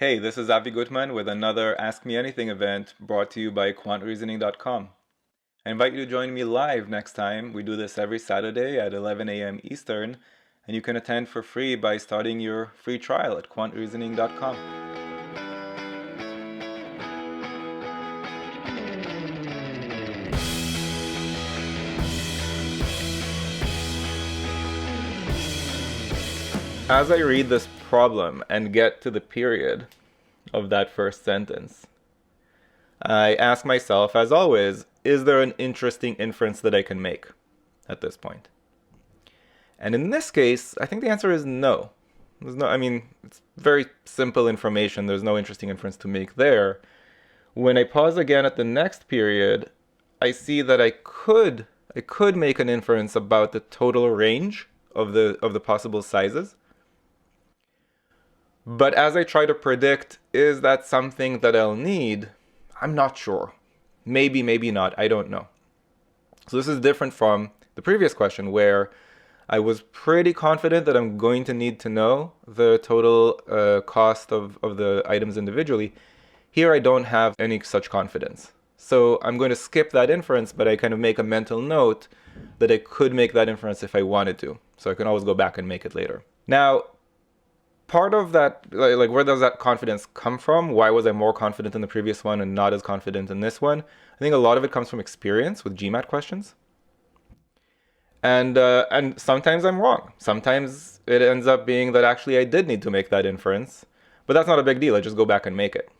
Hey, this is Avi Gutman with another Ask Me Anything event brought to you by quantreasoning.com. I invite you to join me live next time. We do this every Saturday at 11 a.m. Eastern, and you can attend for free by starting your free trial at quantreasoning.com. As I read this problem and get to the period of that first sentence, I ask myself, as always, is there an interesting inference that I can make at this point? And in this case, I think the answer is no. It's very simple information. There's no interesting inference to make there. When I pause again at the next period, I see that I could make an inference about the total range of the possible sizes. But as I try to predict, is that something that I'll need? I'm not sure. Maybe, maybe not. I don't know. So this is different from the previous question where I was pretty confident that I'm going to need to know the total cost of the items individually. Here I don't have any such confidence. So I'm going to skip that inference, but I kind of make a mental note that I could make that inference if I wanted to. So I can always go back and make it later. Now, part of that, like where does that confidence come from? Why was I more confident in the previous one and not as confident in this one? I think a lot of it comes from experience with GMAT questions. And sometimes I'm wrong. Sometimes it ends up being that actually I did need to make that inference, but that's not a big deal. I just go back and make it.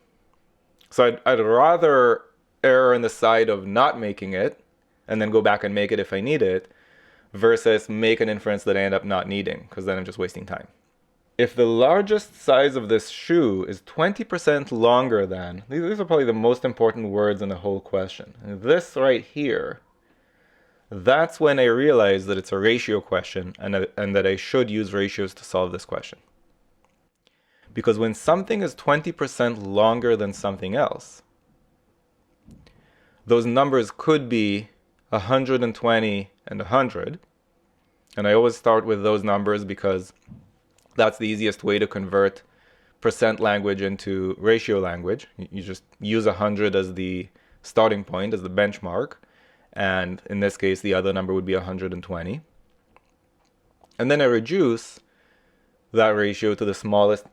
So I'd rather err on the side of not making it and then go back and make it if I need it versus make an inference that I end up not needing, because then I'm just wasting time. If the largest size of this shoe is 20% longer than, these are probably the most important words in the whole question. This right here, that's when I realize that it's a ratio question and that I should use ratios to solve this question. Because when something is 20% longer than something else, those numbers could be 120 and 100. And I always start with those numbers because that's the easiest way to convert percent language into ratio language. You just use 100 as the starting point, as the benchmark. And in this case, the other number would be 120. And then I reduce that ratio to the smallest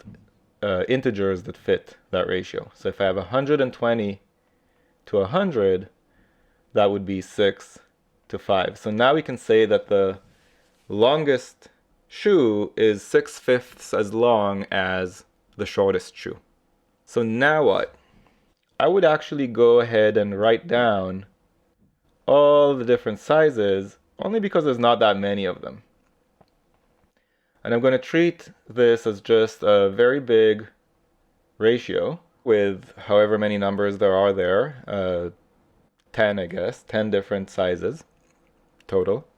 integers that fit that ratio. So if I have 120 to 100, that would be 6 to 5. So now we can say that the longest shoe is 6/5 as long as the shortest shoe. So now what? I would actually go ahead and write down all the different sizes only because there's not that many of them. And I'm going to treat this as just a very big ratio with however many numbers there are there, 10 I guess, 10 different sizes total.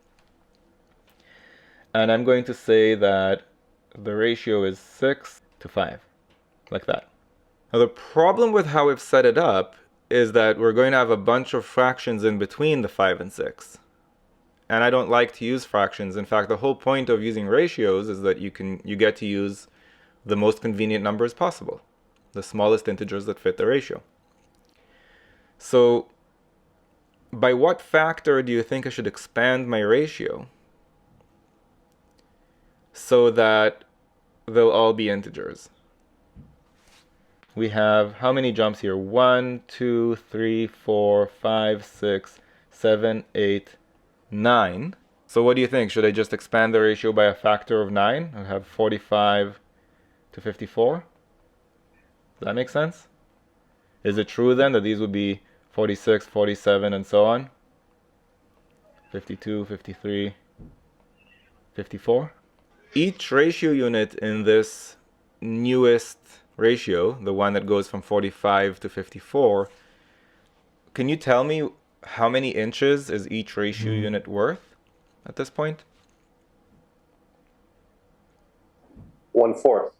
And I'm going to say that the ratio is 6 to 5, like that. Now the problem with how we've set it up is that we're going to have a bunch of fractions in between the 5 and 6. And I don't like to use fractions. In fact, the whole point of using ratios is that you get to use the most convenient numbers possible, the smallest integers that fit the ratio. So by what factor do you think I should expand my ratio so that they'll all be integers? We have how many jumps here? 1, 2, 3, 4, 5, 6, 7, 8, 9. So what do you think? Should I just expand the ratio by a factor of 9? I have 45 to 54. Does that make sense? Is it true then that these would be 46, 47, and so on? 52, 53, 54? Each ratio unit in this newest ratio, the one that goes from 45 to 54, can you tell me how many inches is each ratio unit worth at this point? 1/4.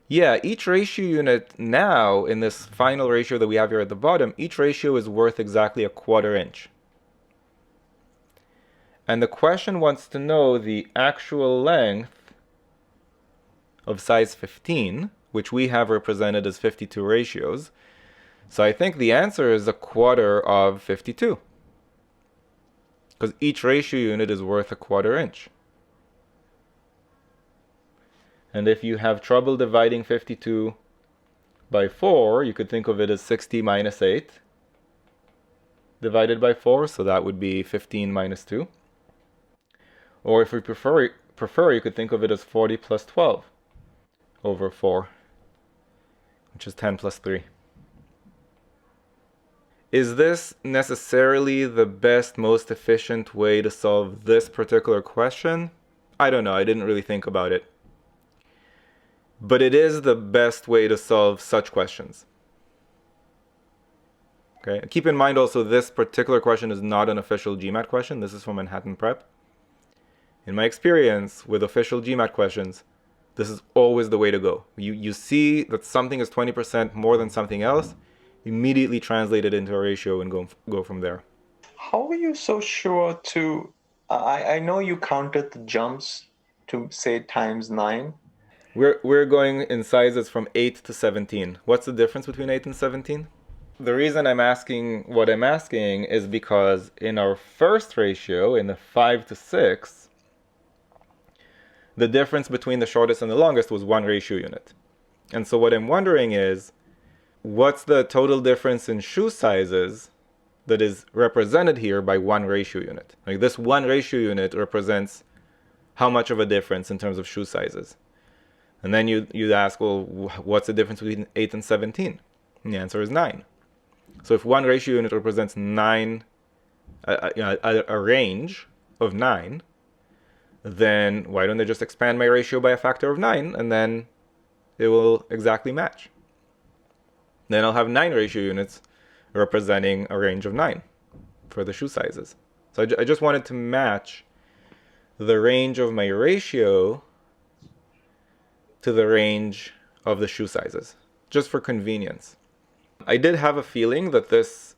Yeah, each ratio unit now, in this final ratio that we have here at the bottom, each ratio is worth exactly 1/4 inch. And the question wants to know the actual length of size 15, which we have represented as 52 ratios. So I think the answer is a quarter of 52, because each ratio unit is worth a quarter inch. And if you have trouble dividing 52 by 4, you could think of it as 60 minus 8 divided by 4, so that would be 15 minus 2. Or if we prefer, you could think of it as 40 plus 12 over 4, which is 10 plus 3. Is this necessarily the best, most efficient way to solve this particular question? I don't know, I didn't really think about it. But it is the best way to solve such questions. Okay. Keep in mind also, this particular question is not an official GMAT question. This is from Manhattan Prep. In my experience with official GMAT questions, this is always the way to go. You see that something is 20% more than something else, immediately translate it into a ratio and go from there. How are you so sure to... I know you counted the jumps to say times 9. We're going in sizes from 8 to 17. What's the difference between 8 and 17? The reason I'm asking what I'm asking is because in our first ratio, in the 5 to 6, the difference between the shortest and the longest was 1 ratio unit. And so what I'm wondering is, what's the total difference in shoe sizes that is represented here by 1 ratio unit? Like, this 1 ratio unit represents how much of a difference in terms of shoe sizes? And then you'd ask, well, what's the difference between 8 and 17? And the answer is 9. So if 1 ratio unit represents 9, a range of 9, then why don't I just expand my ratio by a factor of 9, and then it will exactly match. Then I'll have 9 ratio units representing a range of 9 for the shoe sizes. So I just wanted to match the range of my ratio to the range of the shoe sizes, just for convenience. I did have a feeling that this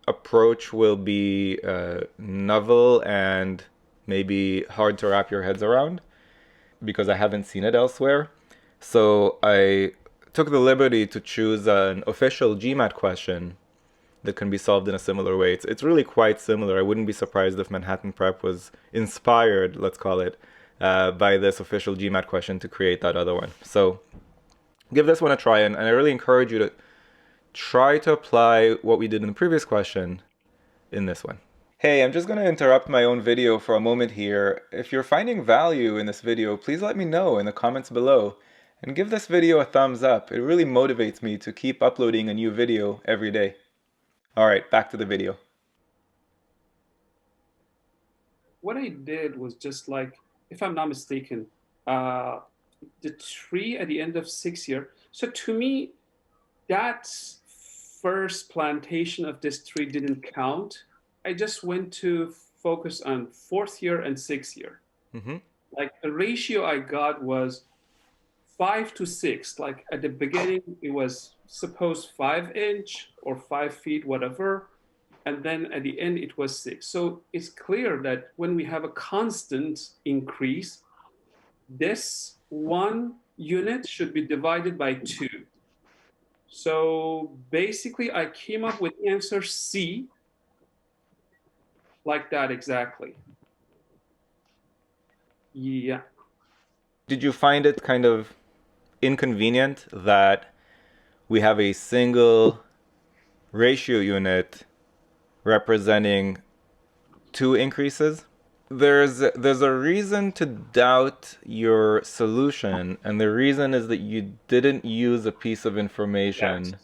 approach will be novel and maybe hard to wrap your heads around, because I haven't seen it elsewhere. So I took the liberty to choose an official GMAT question that can be solved in a similar way. It's really quite similar. I wouldn't be surprised if Manhattan Prep was inspired, let's call it, by this official GMAT question to create that other one. So give this one a try, and I really encourage you to try to apply what we did in the previous question in this one. Hey, I'm just going to interrupt my own video for a moment here. If you're finding value in this video, please let me know in the comments below, and give this video a thumbs up. It really motivates me to keep uploading a new video every day. Alright, back to the video. What I did was just like, if I'm not mistaken, the tree at the end of 6th year. So to me, that first plantation of this tree didn't count. I just went to focus on 4th year and 6th year. Mm-hmm. Like, the ratio I got was 5 to 6. Like, at the beginning, it was suppose 5 inch or 5 feet, whatever. And then at the end, it was 6. So it's clear that when we have a constant increase, this 1 unit should be divided by 2. So basically, I came up with answer C, like that exactly. Yeah. Did you find it kind of inconvenient that we have a single ratio unit representing 2 increases? There's a reason to doubt your solution, and the reason is that you didn't use a piece of information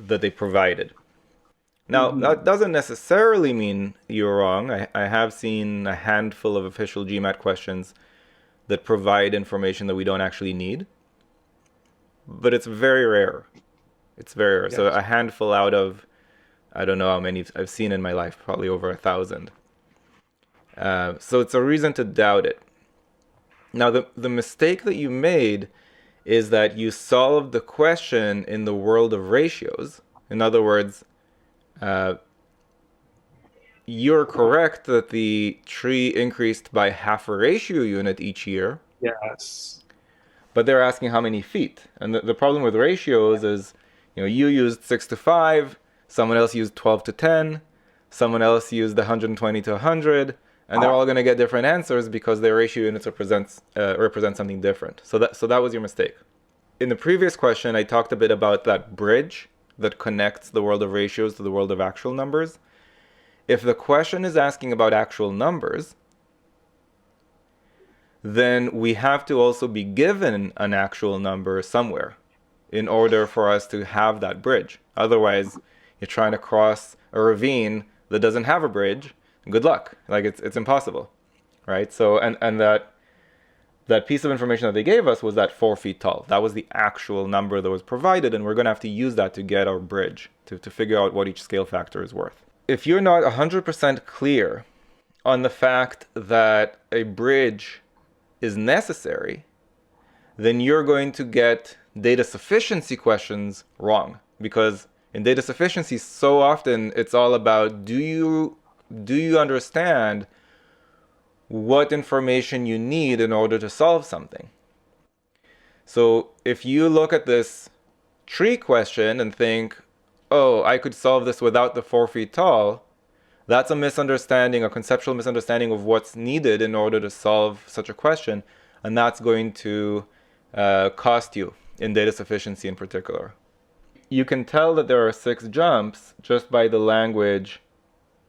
that they provided. Now, that doesn't necessarily mean you're wrong. I have seen a handful of official GMAT questions that provide information that we don't actually need, but it's very rare. It's very rare. Yes. So a handful out of, I don't know how many I've seen in my life, probably over 1,000. So it's a reason to doubt it. Now, the mistake that you made is that you solved the question in the world of ratios. In other words, you're correct that the tree increased by half a ratio unit each year. Yes. but they're asking how many feet. And the problem with ratios is, you used 6 to 5, someone else used 12 to 10, someone else used 120 to 100, and they're all going to get different answers because their ratio units represent something different. So that was your mistake. In the previous question, I talked a bit about that bridge that connects the world of ratios to the world of actual numbers. If the question is asking about actual numbers, then we have to also be given an actual number somewhere in order for us to have that bridge. Otherwise, you're trying to cross a ravine that doesn't have a bridge. Good luck. Like it's impossible, right? So and that piece of information that they gave us was that 4 feet tall. That was the actual number that was provided, and we're going to have to use that to get our bridge to figure out what each scale factor is worth. If you're not 100% clear on the fact that a bridge is necessary, then you're going to get data sufficiency questions wrong. Because in data sufficiency, so often it's all about, do you understand what information you need in order to solve something? So if you look at this tree question and think, oh, I could solve this without the 4 feet tall, that's a misunderstanding, a conceptual misunderstanding of what's needed in order to solve such a question, and that's going to cost you in data sufficiency in particular. You can tell that there are 6 jumps just by the language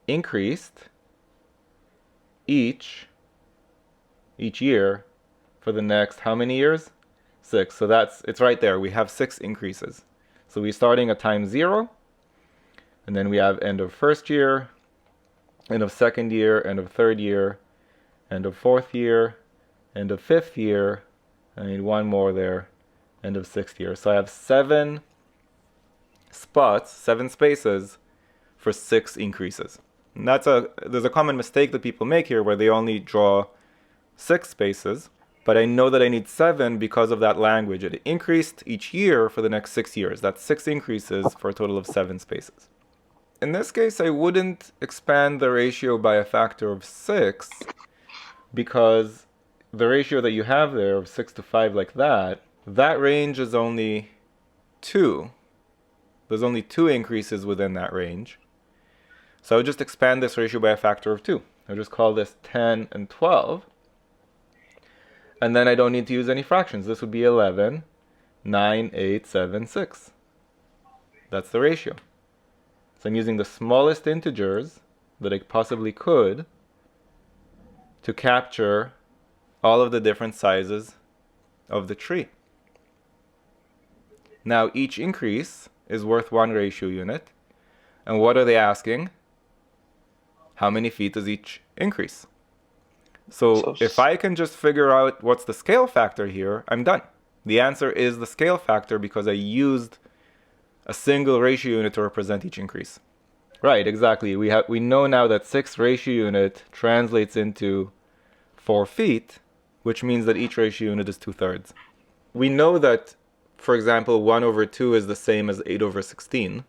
increased each year for the next how many years? 6. So it's right there. We have 6 increases. So we're starting at time 0, and then we have end of first year, end of second year, end of third year, end of fourth year, end of fifth year. I need one more there, end of sixth year. So I have 7 spots, 7 spaces for 6 increases. And there's a common mistake that people make here where they only draw 6 spaces, but I know that I need 7 because of that language. It increased each year for the next 6 years. That's 6 increases for a total of 7 spaces. In this case, I wouldn't expand the ratio by a factor of 6 because the ratio that you have there of 6 to 5 like that range is only 2. There's only 2 increases within that range. So I would just expand this ratio by a factor of 2. I'll just call this 10 and 12. And then I don't need to use any fractions. This would be 11, 9, 8, 7, 6. That's the ratio. So I'm using the smallest integers that I possibly could to capture all of the different sizes of the tree. Now each increase is worth 1 ratio unit. And what are they asking? How many feet is each increase? So if I can just figure out what's the scale factor here, I'm done. The answer is the scale factor because I used a single ratio unit to represent each increase. Right, exactly. We know now that 6 ratio unit translates into 4 feet, which means that each ratio unit is 2/3. We know that, for example, 1 over 2 is the same as 8 over 16.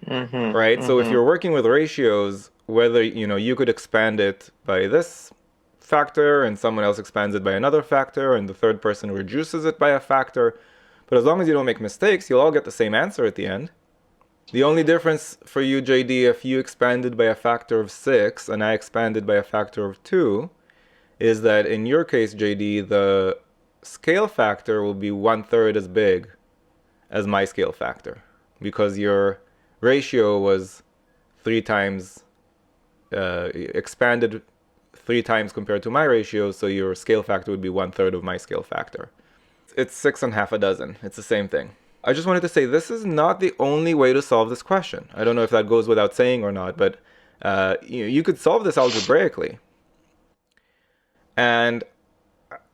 Right? So if you're working with ratios, whether you could expand it by this factor and someone else expands it by another factor and the third person reduces it by a factor, but as long as you don't make mistakes, you'll all get the same answer at the end. The only difference for you, JD, if you expanded by a factor of 6 and I expanded by a factor of 2, is that in your case, JD, the scale factor will be 1/3 as big as my scale factor because your ratio was 3 times expanded 3 times compared to my ratio, so your scale factor would be 1/3 of my scale factor. It's 6 and half a dozen. It's the same thing. I just wanted to say this is not the only way to solve this question. I don't know if that goes without saying or not, but you could solve this algebraically. And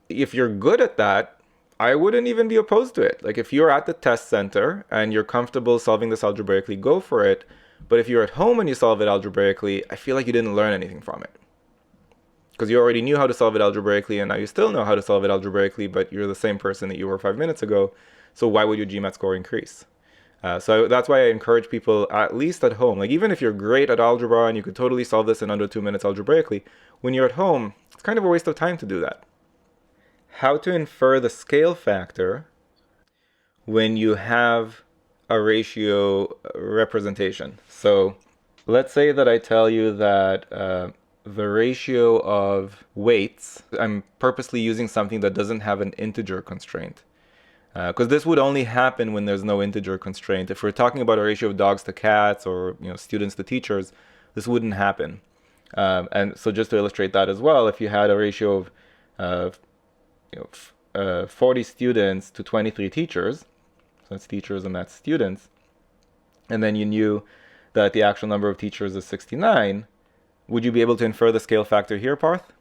if you're good at that, I wouldn't even be opposed to it. Like if you're at the test center and you're comfortable solving this algebraically, go for it. But if you're at home and you solve it algebraically, I feel like you didn't learn anything from it. Because you already knew how to solve it algebraically, and now you still know how to solve it algebraically, but you're the same person that you were 5 minutes ago. So why would your GMAT score increase? So that's why I encourage people, at least at home, like even if you're great at algebra and you could totally solve this in under 2 minutes algebraically, when you're at home, it's kind of a waste of time to do that. how to infer the scale factor when you have a ratio representation. So let's say that I tell you that the ratio of weights, I'm purposely using something that doesn't have an integer constraint. Because this would only happen when there's no integer constraint. If we're talking about a ratio of dogs to cats or students to teachers, this wouldn't happen. And so just to illustrate that as well, if you had a ratio of 40 students to 23 teachers, so that's teachers and that's students, and then you knew that the actual number of teachers is 69, would you be able to infer the scale factor here, Parth?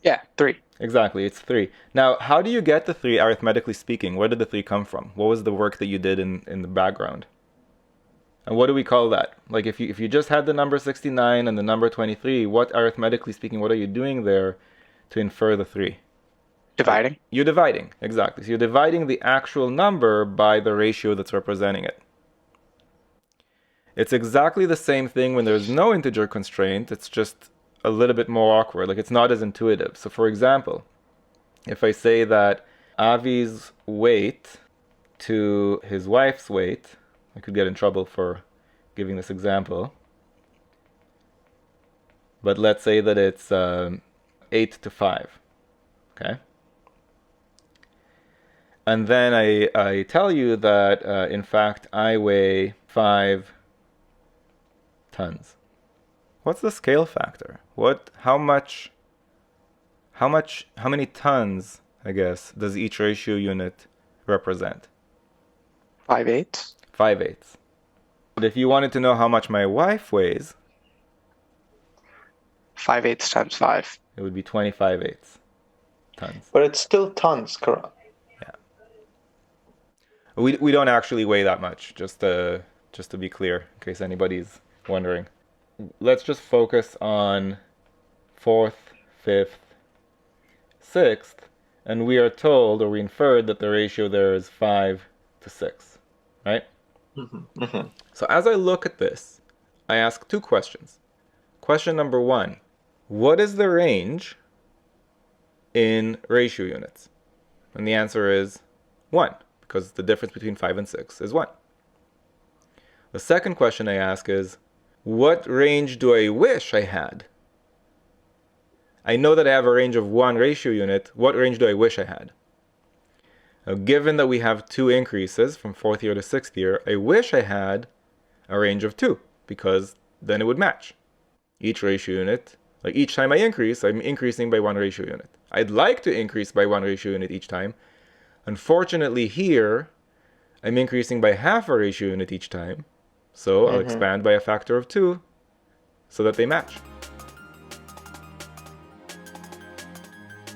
Yeah, 3. Exactly, it's 3. Now, how do you get the 3 arithmetically speaking? Where did the 3 come from? What was the work that you did in the background? And what do we call that? Like if you just had the number 69 and the number 23, what arithmetically speaking, what are you doing there to infer the 3? Dividing. You're dividing, exactly. So you're dividing the actual number by the ratio that's representing it. It's exactly the same thing when there's no integer constraint. It's just a little bit more awkward. Like it's not as intuitive. So for example, if I say that Avi's weight to his wife's weight, I could get in trouble for giving this example. But let's say that it's 8 to 5. Okay? And then I tell you that, in fact, I weigh 5 tons. What's the scale factor? How many tons, I guess, does each ratio unit represent? 5/8. 5/8. But if you wanted to know how much my wife weighs, 5/8 times 5. it would be 25/8 tons. But it's still tons, correct? Yeah. We don't actually weigh that much, just to be clear, in case anybody's wondering. Let's just focus on 4th, 5th, 6th, and we are told, or we inferred, that the ratio there is 5 to 6, right? Mm-hmm. Mm-hmm. So as I look at this, I ask 2 questions. Question number 1, what is the range in ratio units? And the answer is 1, because the difference between 5 and 6 is 1. The second question I ask is, what range do I wish I had? I know that I have a range of 1 ratio unit. What range do I wish I had? Now, given that we have 2 increases from 4th year to 6th year, I wish I had a range of 2, because then it would match. Each ratio unit, like each time I increase, I'm increasing by 1 ratio unit. I'd like to increase by 1 ratio unit each time. Unfortunately here, I'm increasing by half a ratio unit each time. So I'll expand by a factor of 2 so that they match.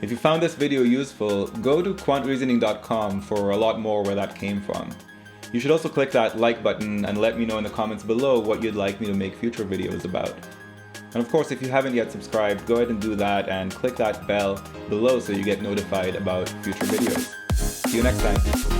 If you found this video useful, go to quantreasoning.com for a lot more where that came from. You should also click that like button and let me know in the comments below what you'd like me to make future videos about. And of course, if you haven't yet subscribed, go ahead and do that and click that bell below so you get notified about future videos. See you next time.